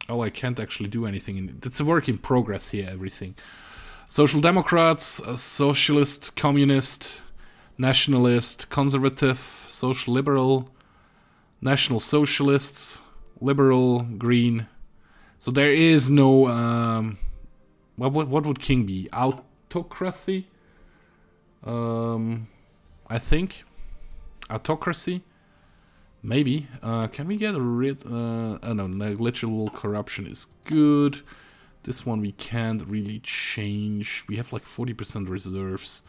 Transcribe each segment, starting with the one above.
Oh, I can't actually do anything. It's a work in progress here, everything. Social Democrats, Socialist, Communist, Nationalist, Conservative, Social Liberal, National Socialists, Liberal, Green. So there is no... what would king be? Autocracy? I think. Autocracy? Maybe. Can we get rid... no, negligible corruption is good. This one we can't really change. We have like 40% reserves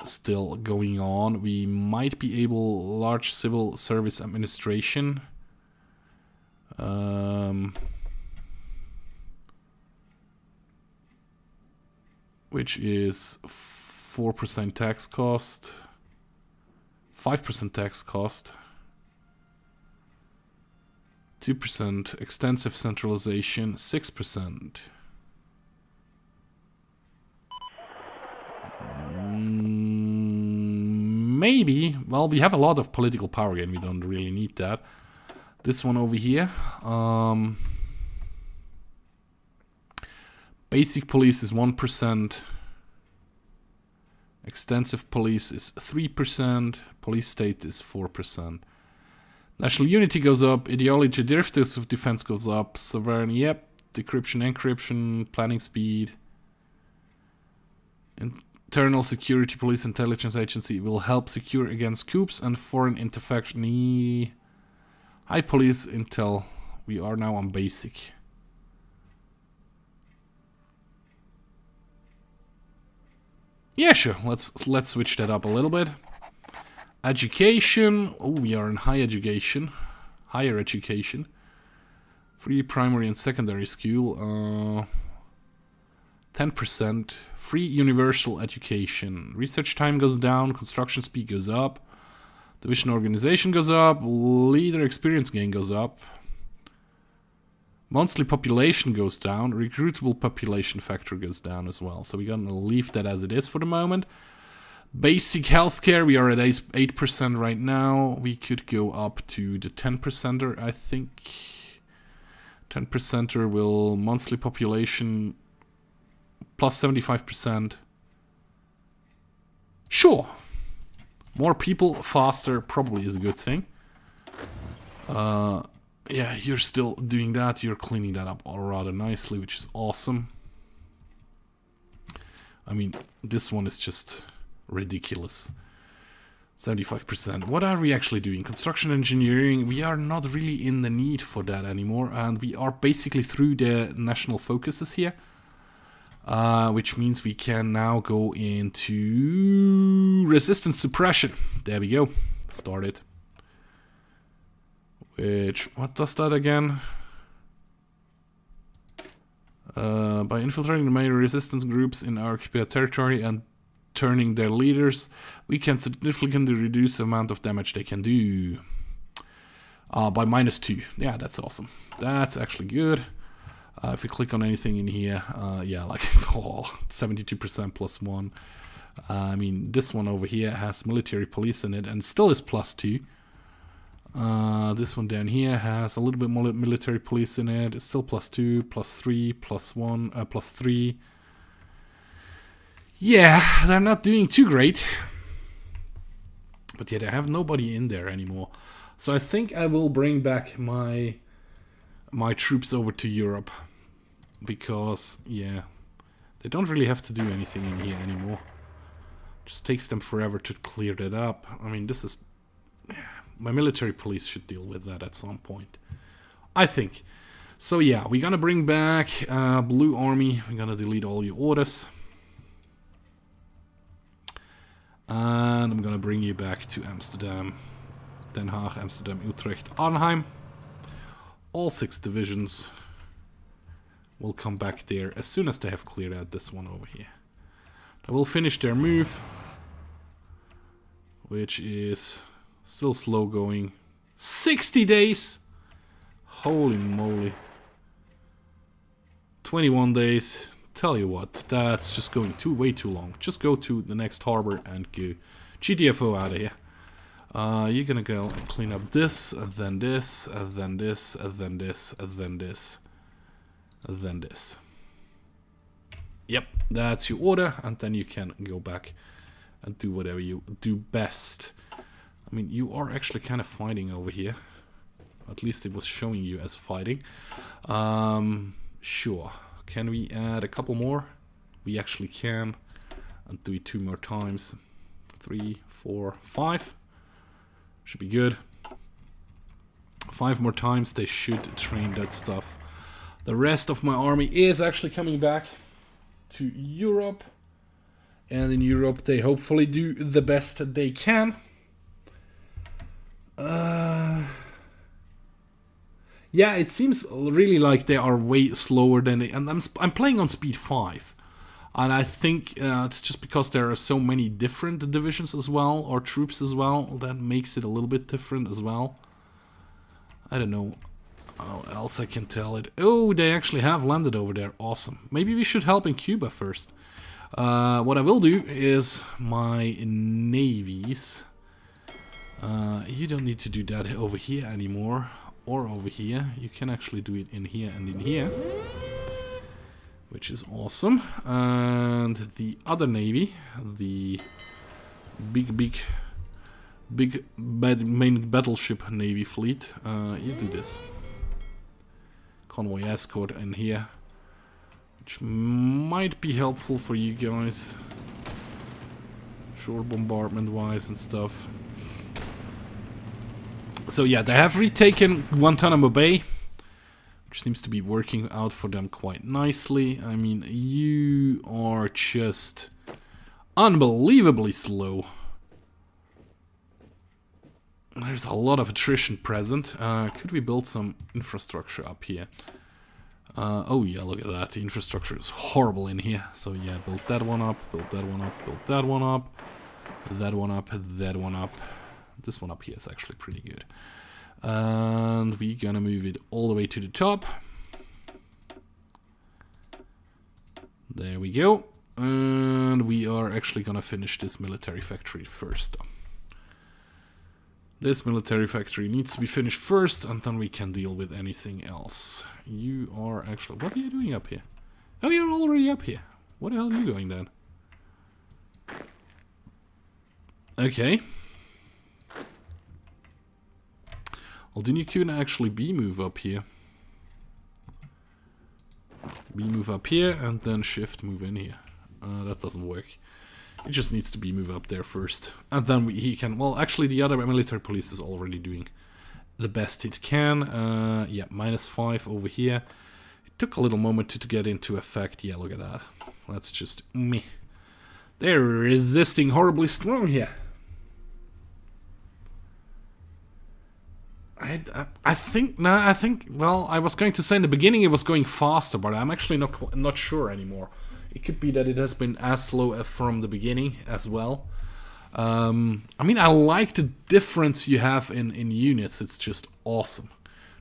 still going on. We might be able... Large civil service administration. Which is 4% tax cost. 5% tax cost. 2% extensive centralization, 6%. Maybe. Well, we have a lot of political power again. We don't really need that. This one over here. Basic police is 1%. Extensive police is 3%. Police state is 4%. National unity goes up, ideology, derivatives of defense goes up, sovereignty, yep, decryption, encryption, planning speed. Internal security, police intelligence agency will help secure against coups and foreign intervention. High police intel, we are now on basic. Yeah, sure, let's switch that up a little bit. Education. Oh, we are in higher education. Free primary and secondary school. 10%. Free universal education. Research time goes down. Construction speed goes up. Division organization goes up. Leader experience gain goes up. Monthly population goes down. Recruitable population factor goes down as well. So we're gonna leave that as it is for the moment. Basic healthcare, we are at 8% right now. We could go up to the 10%er, I think. 10%er will monthly population plus 75%. Sure. More people, faster, probably is a good thing. Yeah, you're still doing that. You're cleaning that up rather nicely, which is awesome. I mean, this one is just... ridiculous. 75%. What are we actually doing? Construction engineering, we are not really in the need for that anymore, and we are basically through the national focuses here, which means we can now go into resistance suppression. There we go. Start it. Which, what does that again? By infiltrating the main resistance groups in our occupied territory and turning their leaders, we can significantly reduce the amount of damage they can do. By -2. Yeah, that's awesome. That's actually good. If you click on anything in here, yeah, like it's all 72% +1. I mean, this one over here has military police in it and still is +2. This one down here has a little bit more military police in it. It's still +2, +3, +1, +3. Yeah, they're not doing too great. But yet I have nobody in there anymore. So I think I will bring back my troops over to Europe. Because, yeah, they don't really have to do anything in here anymore. Just takes them forever to clear that up. I mean, this is... my military police should deal with that at some point, I think. So yeah, we're gonna bring back Blue Army. We're gonna delete all your orders. And I'm gonna bring you back to Amsterdam. Den Haag, Amsterdam, Utrecht, Arnhem. All 6 divisions will come back there as soon as they have cleared out this one over here. They will finish their move, which is still slow going. 60 days! Holy moly. 21 days. Tell you what, that's just going way too long. Just go to the next harbor and go GTFO out of here. You're gonna go and clean up this, then this, then this, then this, then this, then this. Yep, that's your order, and then you can go back and do whatever you do best. I mean, you are actually kind of fighting over here. At least it was showing you as fighting. Sure. Can we add a couple more? We actually can. And do it 2 more times. 3, 4, 5. Should be good. 5 more times. They should train that stuff. The rest of my army is actually coming back to Europe. And in Europe they hopefully do the best they can. Yeah, it seems really like they are way slower than they... And I'm playing on speed 5. And I think it's just because there are so many different divisions as well, or troops as well, that makes it a little bit different as well. I don't know how else I can tell it. Oh, they actually have landed over there. Awesome. Maybe we should help in Cuba first. What I will do is my navies. You don't need to do that over here anymore. Or over here. You can actually do it in here and in here. Which is awesome. And the other navy, the big main battleship navy fleet, you do this. Convoy escort in here. Which might be helpful for you guys. Shore bombardment wise and stuff. So yeah, they have retaken Guantanamo Bay, which seems to be working out for them quite nicely. I mean, you are just unbelievably slow. There's a lot of attrition present. Could we build some infrastructure up here? Oh yeah, look at that. The infrastructure is horrible in here. So yeah, build that one up, build that one up, build that one up, that one up, that one up. This one up here is actually pretty good. And we're gonna move it all the way to the top. There we go. And we are actually gonna finish this military factory first. This military factory needs to be finished first, and then we can deal with anything else. You are actually... What are you doing up here? Oh, you're already up here. What the hell are you doing then? Okay. Well, then you can actually B-move up here. B-move up here, and then shift move in here. That doesn't work. It just needs to B-move up there first. And then he can... Well, actually, the other military police is already doing the best it can. Yeah, -5 over here. It took a little moment to get into effect. Yeah, look at that. That's just meh. They're resisting horribly strong here. I think, well, I was going to say in the beginning it was going faster, but I'm actually not sure anymore. It could be that it has been as slow from the beginning as well. I mean, I like the difference you have in units. It's just awesome.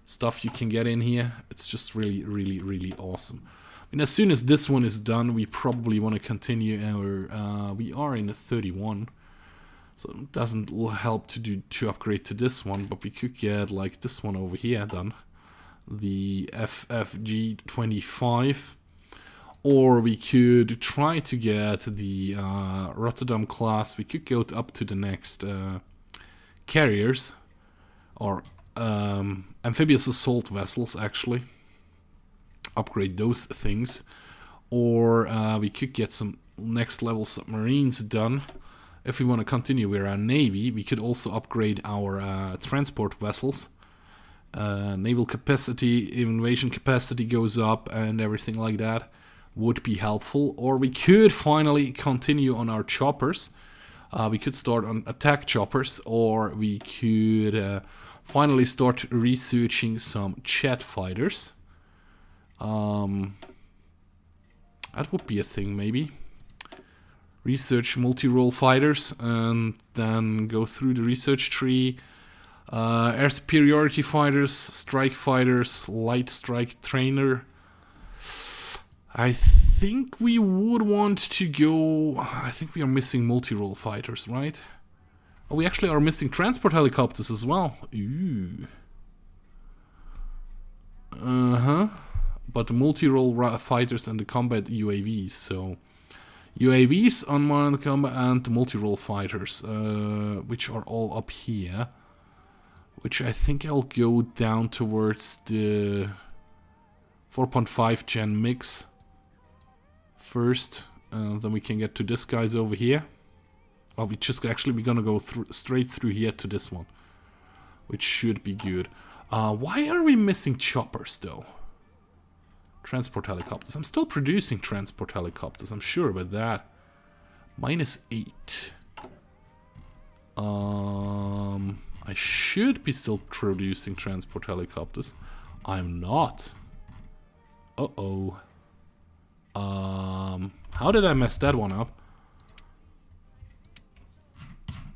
Stuff you can get in here, it's just really, really, really awesome. I mean, as soon as this one is done, we probably want to continue our... we are in a 31. So it doesn't help to upgrade to this one, but we could get like this one over here done. The FFG-25. Or we could try to get the Rotterdam class. We could go up to the next carriers. Or amphibious assault vessels, actually. Upgrade those things. Or we could get some next level submarines done. If we want to continue with our navy, we could also upgrade our transport vessels. Naval capacity, invasion capacity goes up and everything like that would be helpful. Or we could finally continue on our choppers. We could start on attack choppers, or we could finally start researching some jet fighters. That would be a thing, maybe. Research multi-role fighters and then go through the research tree. Air superiority fighters, strike fighters, light strike trainer. I think we would want to go... I think we are missing multi-role fighters, right? Oh, we actually are missing transport helicopters as well. Ooh. Uh-huh. But the multi-role fighters and the combat UAVs, so... UAVs on one the combat and the multi-role fighters, which are all up here. Which I think I'll go down towards the 4.5 gen mix first. Then we can get to this guy's over here. Oh, we're gonna go straight through here to this one, which should be good. Why are we missing choppers though? Transport helicopters. I'm still producing transport helicopters. I'm sure about that. -8. I should be still producing transport helicopters. I'm not. Uh-oh. How did I mess that one up?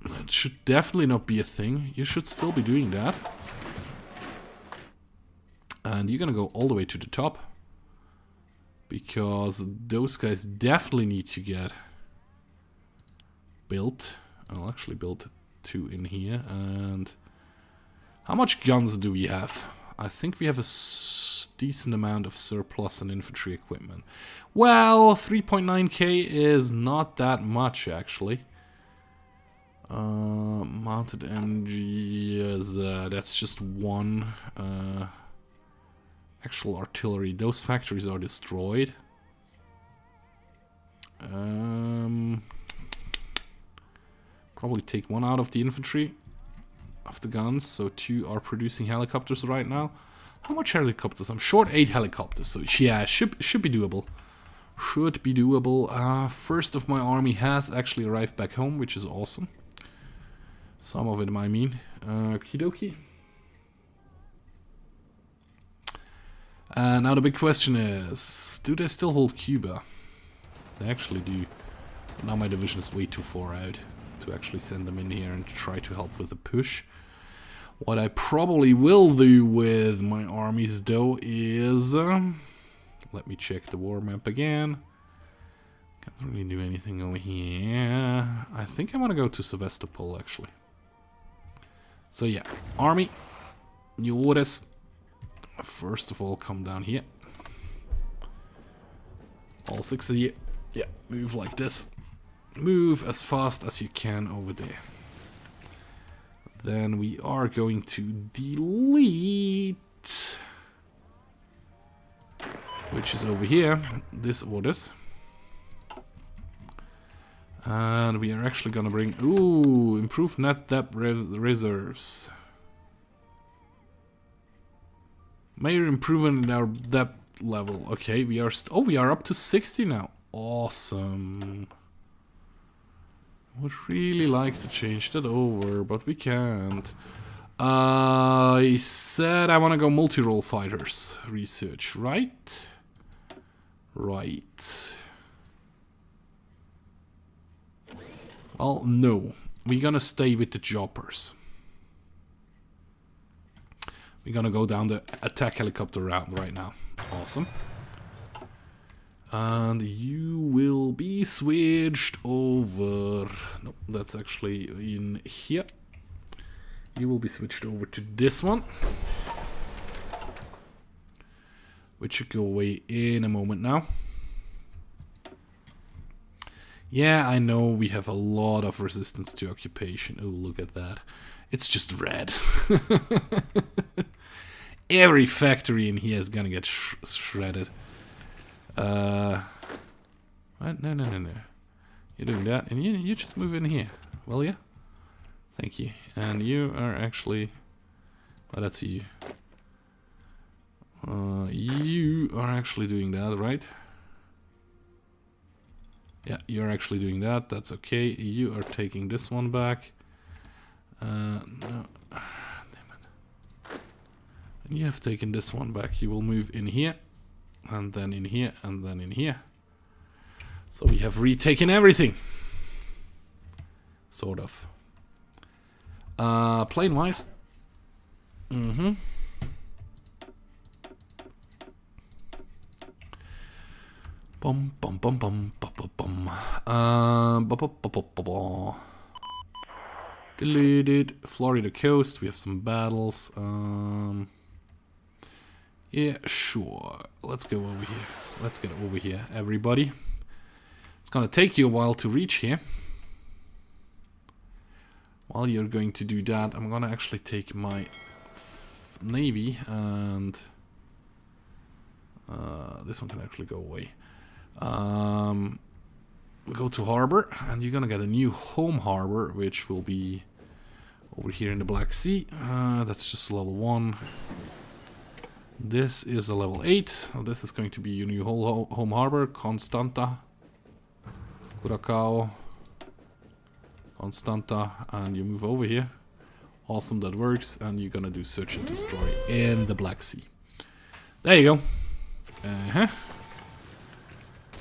That should definitely not be a thing. You should still be doing that. And you're gonna go all the way to the top. Because those guys definitely need to get built. I'll actually build 2 in here. And how much guns do we have? I think we have a decent amount of surplus and infantry equipment. Well, 3.9k is not that much actually. Mounted MG is that's just one. Actual artillery, those factories are destroyed. Probably take 1 out of the infantry of the guns, so 2 are producing helicopters right now. How much helicopters? I'm short 8 helicopters, so yeah, should be doable. Should be doable. First of my army has actually arrived back home, which is awesome. Some of it, I mean. Okie dokie. Now the big question is, do they still hold Cuba? They actually do. But now my division is way too far out to actually send them in here and try to help with the push. What I probably will do with my armies though is... let me check the war map again. Can't really do anything over here. I think I want to go to Sevastopol actually. So yeah, army, new orders. First of all, come down here. All 6 of you. Yeah, move like this. Move as fast as you can over there. Then we are going to delete, which is over here, this orders. And we are actually gonna bring, ooh, improved net depth reserves. Major improvement in our depth level. Okay, we are we are up to 60 now. Awesome. Would really like to change that over, but we can't. I said I want to go multi-role fighters research, right? Right. Well, no. We're gonna stay with the choppers. We're gonna go down the attack helicopter route right now. Awesome. And you will be switched over. No, that's actually in here. You will be switched over to this one, which should go away in a moment now. Yeah, I know we have a lot of resistance to occupation. Oh, look at that. It's just red. Every factory in here is gonna get shredded. What? No. You're doing that, and you just move in here, will you? Thank you. And you are actually... oh, that's you. You are actually doing that, right? Yeah, you're actually doing that. That's okay. You are taking this one back. No. Damn it. And you have taken this one back. You will move in here. And then in here. And then in here. So we have retaken everything. Sort of. Plane-wise. Mm-hmm. Bum bum bum bum bum bum bum. Deleted. Florida coast. We have some battles. Yeah, sure. Let's go over here. Let's get over here, everybody. It's gonna take you a while to reach here. While you're going to do that, I'm gonna actually take my navy and this one can actually go away. Go to harbor, and you're gonna get a new home harbor, which will be over here in the Black Sea. That's just level 1. This is a level 8. So this is going to be your new home harbor, Constanta, Curacao, Constanta, and you move over here. Awesome, that works, and you're gonna do search and destroy in the Black Sea. There you go.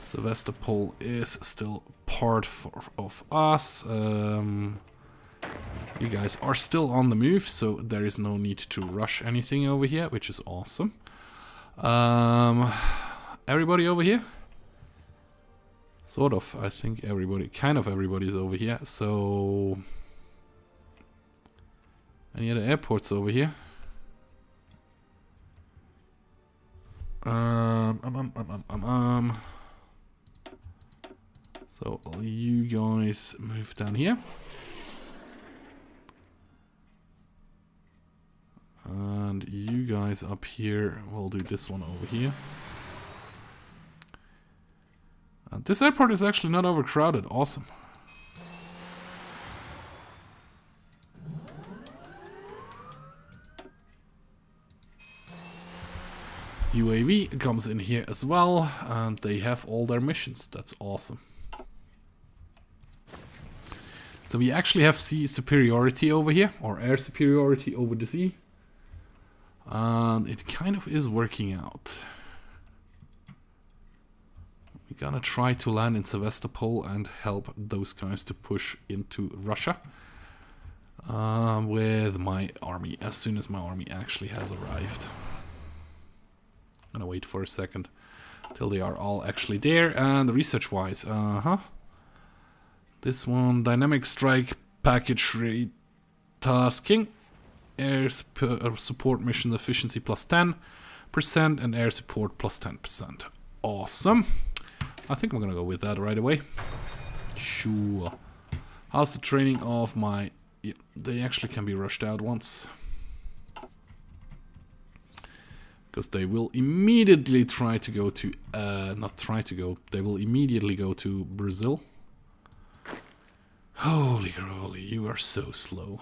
Sevastopol is still part of us. You guys are still on the move, so there is no need to rush anything over here, which is awesome. Everybody over here? Sort of, I think everybody, kind of everybody's over here, so... Any other airports over here? So you guys move down here. And you guys up here, we'll do this one over here. This airport is actually not overcrowded, awesome. UAV comes in here as well, and they have all their missions, that's awesome. So we actually have sea superiority over here, or air superiority over the sea. And it kind of is working out. We're gonna try to land in Sevastopol and help those guys to push into Russia. With my army, as soon as my army actually has arrived. I'm gonna wait for a second till they are all actually there. And research wise, this one, dynamic strike package retasking, air support mission efficiency plus 10% and air support plus 10%. Awesome. I think I'm gonna go with that right away. Sure. How's the training of my... Yeah, they actually can be rushed out once. Because they will immediately try to go to... not try to go, they will immediately go to Brazil. Holy crowley, you are so slow.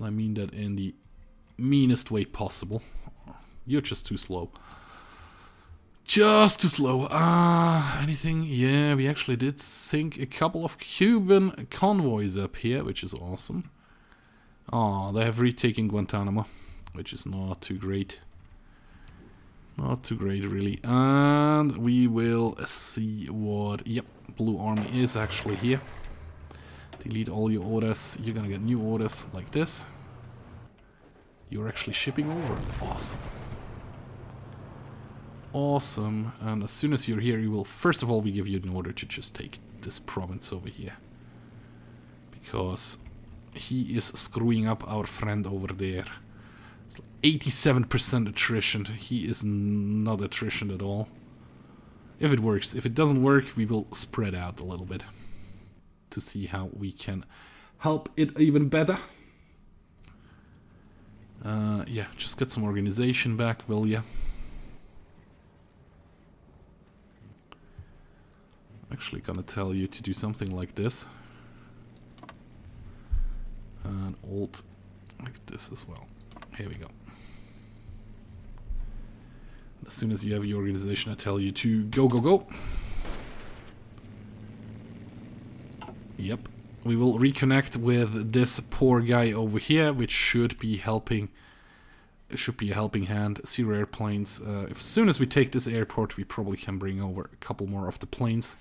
I mean that in the meanest way possible. You're just too slow. Just too slow. Anything? Yeah, we actually did sink a couple of Cuban convoys up here, which is awesome. Oh, they have retaken Guantanamo, which is not too great. Not too great, really. And we will see what... Yep, Blue Army is actually here. Delete all your orders. You're gonna get new orders like this. You're actually shipping over. Awesome. Awesome. And as soon as you're here, you will... First of all, we give you an order to just take this province over here. Because he is screwing up our friend over there. It's like 87% attrition. He is not attrition at all. If it works. If it doesn't work, we will spread out a little bit. To see how we can help it even better. Yeah, just get some organization back, will ya? I'm actually gonna tell you to do something like this. And alt like this as well. Here we go. And as soon as you have your organization, I tell you to go, go, go. Yep. We will reconnect with this poor guy over here, which should be helping. It should be a helping hand. 0 airplanes. As soon as we take this airport, we probably can bring over a couple more of the planes,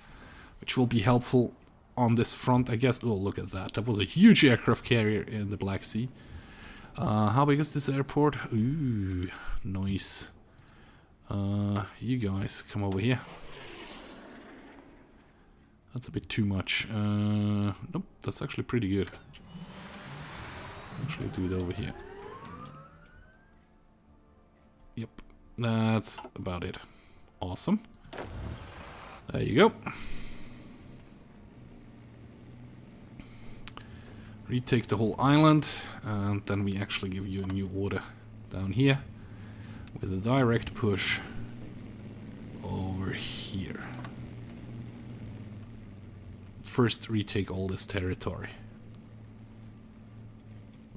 which will be helpful on this front, I guess. Oh, look at that. That was a huge aircraft carrier in the Black Sea. How big is this airport? Ooh, nice. You guys, come over here. That's a bit too much. Nope, that's actually pretty good. Actually do it over here. Yep, that's about it. Awesome. There you go. Retake the whole island, and then we actually give you a new order down here with a direct push over here. First retake all this territory,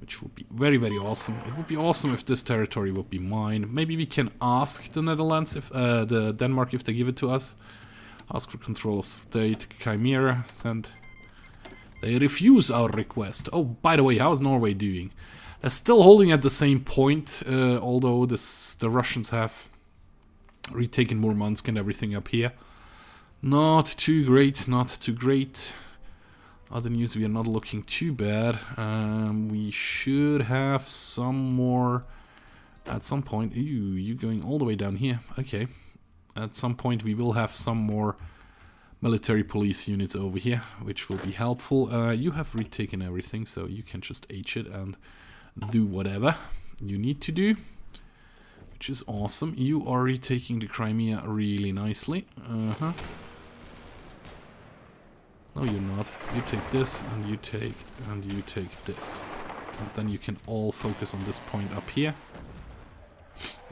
which would be very, very awesome. It would be awesome if this territory would be mine. Maybe we can ask the Netherlands, if the Denmark, if they give it to us. Ask for control of state, Chimera, send. They refuse our request. Oh, by the way, how's Norway doing? They're still holding at the same point, although the Russians have retaken Murmansk and everything up here. Not too great, not too great. Other news, we are not looking too bad. We should have some more at some point. Ooh, you going all the way down here. Okay. At some point we will have some more military police units over here, which will be helpful. You have retaken everything, so you can just H it and do whatever you need to do, which is awesome. You are retaking the Crimea really nicely. No, you're not. You take this, and you take this. And then you can all focus on this point up here.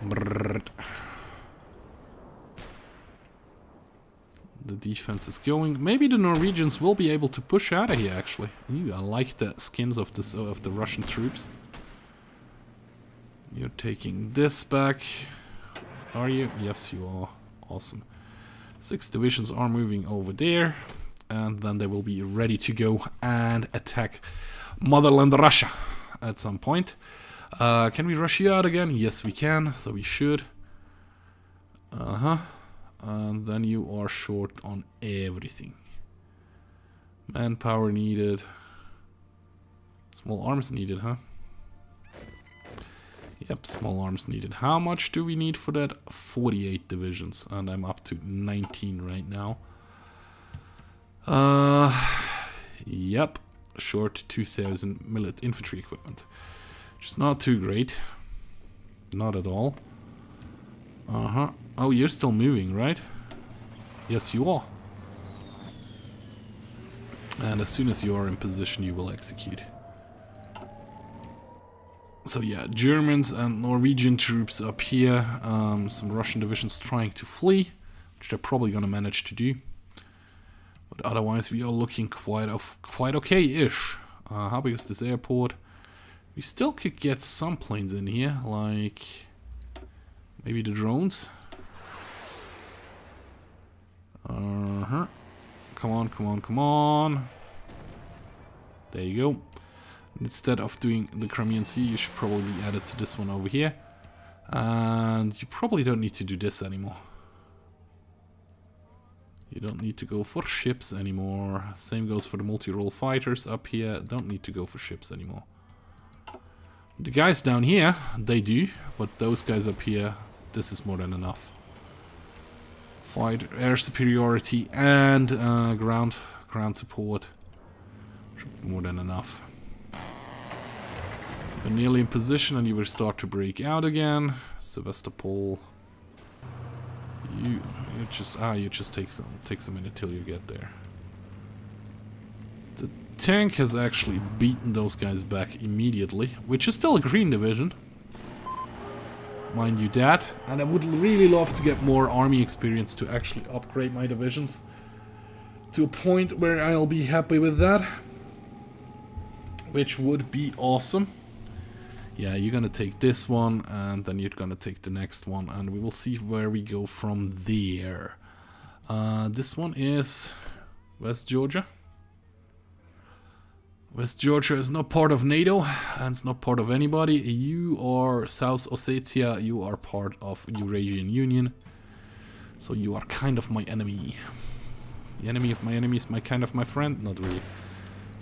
Brrr. The defense is going. Maybe the Norwegians will be able to push out of here, actually. Ooh, I like the skins of the Russian troops. You're taking this back. Are you? Yes, you are. Awesome. 6 divisions are moving over there. And then they will be ready to go and attack motherland Russia at some point. Can we rush you out again? Yes, we can. So we should. And then you are short on everything. Manpower needed. Small arms needed, huh? Yep, small arms needed. How much do we need for that? 48 divisions. And I'm up to 19 right now. Yep. Short 2,000 infantry equipment. Which is not too great. Not at all. Oh, you're still moving, right? Yes, you are. And as soon as you are in position, you will execute. So yeah, Germans and Norwegian troops up here. Some Russian divisions trying to flee, which they're probably gonna manage to do. But otherwise, we are looking quite okay-ish. How big is this airport? We still could get some planes in here, like maybe the drones. Come on, come on, come on. There you go. Instead of doing the Crimean Sea, you should probably add it to this one over here. And you probably don't need to do this anymore. You don't need to go for ships anymore. Same goes for the multi-role fighters up here. Don't need to go for ships anymore. The guys down here, they do. But those guys up here, this is more than enough. Fight air superiority and ground support. Should be more than enough. You're nearly in position and you will start to break out again. Sevastopol. You just takes a minute till you get there. The tank has actually beaten those guys back immediately, which is still a green division. Mind you that. And I would really love to get more army experience to actually upgrade my divisions to a point where I'll be happy with that. Which would be awesome. Yeah, you're gonna take this one, and then you're gonna take the next one, and we will see where we go from there. This one is West Georgia. West Georgia is not part of NATO, and it's not part of anybody. You are South Ossetia, you are part of Eurasian Union. So you are kind of my enemy. The enemy of my enemy is kind of my friend? Not really.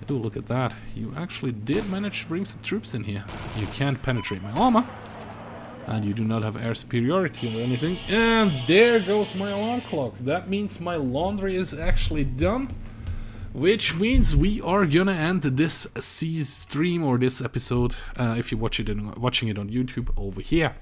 Oh, look at that. You actually did manage to bring some troops in here. You can't penetrate my armor. And you do not have air superiority or anything. And there goes my alarm clock. That means my laundry is actually done. Which means we are gonna end this stream or this episode, if you're watching it on YouTube, over here.